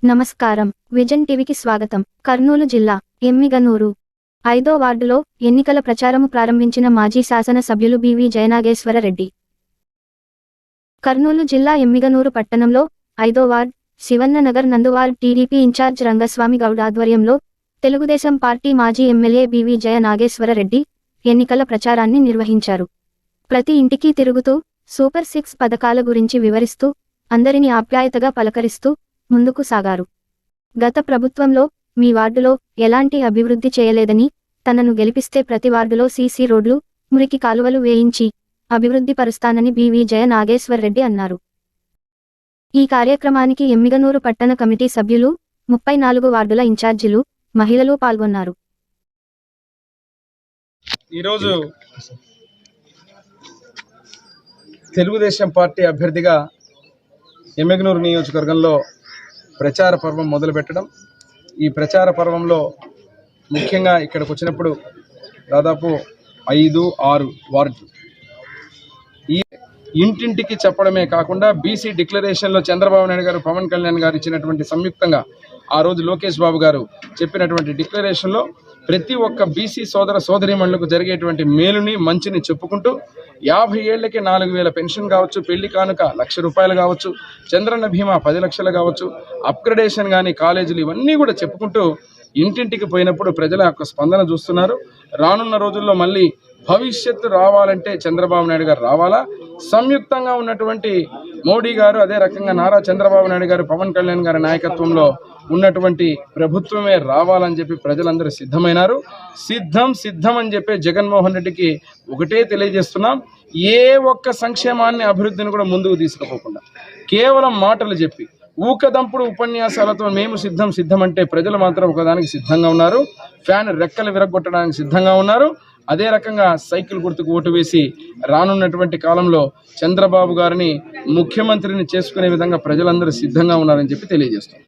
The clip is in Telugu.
నమస్కారం. విజన్ టీవీకి స్వాగతం. కర్నూలు జిల్లా ఎమ్మిగనూరు 5వ వార్డులో ఎన్నికల ప్రచారము ప్రారంభించిన మాజీ శాసన సభ్యులు బివి జయనాగేశ్వరరెడ్డి. కర్నూలు జిల్లా ఎమ్మిగనూరు పట్టణంలో 5వ వార్డ్ శివన్న నగర్ నందు ward TDP incharge Rangaswamy Goud ఆధ్వర్యంలో తెలుగుదేశం పార్టీ మాజీ ఎమ్మెల్యే బివి జయనాగేశ్వరరెడ్డి ఎన్నికల ప్రచారాన్ని నిర్వహించారు. ప్రతి ఇంటికి తిరుగుతూ సూపర్ 6 పథకాల గురించి వివరిస్తూ అందరిని ఆప్యాయతగా పలకరిస్తూ ముందుకు సాగారు. గత ప్రభుత్వంలో మీ వార్డులో ఎలాంటి అభివృద్ధి చేయలేదని, తనను గెలిపిస్తే ప్రతి వార్డులో సీసీ రోడ్లు, మురికి కాలువలు వేయించి అభివృద్ధి పరుస్తానని బివి జయనాగేశ్వరరెడ్డి అన్నారు. ఈ కార్యక్రమానికి ఎమ్మిగనూరు పట్టణ కమిటీ సభ్యులు, 34 వార్డుల ఇన్ఛార్జీలు, మహిళలు పాల్గొన్నారు. ఈరోజు తెలుగుదేశం పార్టీ అభ్యర్థిగా ఎమ్మిగనూరు నియోజకవర్గంలో ప్రచార పర్వం మొదలుపెట్టడం, ఈ ప్రచార పర్వంలో ముఖ్యంగా ఇక్కడికి వచ్చినప్పుడు దాదాపు 5-6 వార్డులు ఈ ఇంటింటికి చెప్పడమే కాకుండా బీసీ డిక్లరేషన్లో చంద్రబాబు నాయుడు గారు, పవన్ కళ్యాణ్ గారు ఇచ్చినటువంటి సంయుక్తంగా ఆ రోజు లోకేష్ బాబు గారు చెప్పినటువంటి డిక్లరేషన్లో ప్రతి ఒక్క బీసీ సోదర సోదరీమణులకు జరిగేటువంటి మేలుని మంచిని చెప్పుకుంటూ 50 ఏళ్లకి 4000 పెన్షన్ కావచ్చు, పెళ్లి కానుక 1,00,000 రూపాయలు కావచ్చు, చంద్రన్న బీమా 10 లక్షలు కావచ్చు, అప్గ్రేడేషన్ కానీ కాలేజీలు ఇవన్నీ కూడా చెప్పుకుంటూ ఇంటింటికి పోయినప్పుడు ప్రజల యొక్క స్పందన చూస్తున్నారు. రానున్న రోజుల్లో మళ్ళీ భవిష్యత్తు రావాలంటే చంద్రబాబు నాయుడు గారు రావాలా, సంయుక్తంగా ఉన్నటువంటి మోడీ గారు, అదే రకంగా నారా చంద్రబాబు నాయుడు గారు, పవన్ కళ్యాణ్ గారి నాయకత్వంలో ఉన్నటువంటి ప్రభుత్వమే రావాలని చెప్పి ప్రజలందరూ సిద్ధమైనారు. సిద్ధం అని చెప్పి జగన్మోహన్ రెడ్డికి ఒకటే తెలియజేస్తున్నాం, ఏ ఒక్క సంక్షేమాన్ని అభివృద్ధిని కూడా ముందుకు తీసుకుపోకుండా కేవలం మాటలు చెప్పి ఊకదంపుడు ఉపన్యాసాలతో మేము సిద్ధం అంటే ప్రజలు మాత్రం ఒకదానికి సిద్ధంగా ఉన్నారు. ఫ్యాన్ రెక్కలు విరగొట్టడానికి సిద్ధంగా ఉన్నారు. అదే రకంగా సైకిల్ గుర్తుకు ఓటు వేసి రానున్నటువంటి కాలంలో చంద్రబాబు గారిని ముఖ్యమంత్రిని చేసుకునే విధంగా ప్రజలందరూ సిద్ధంగా ఉన్నారని చెప్పి తెలియజేస్తాం.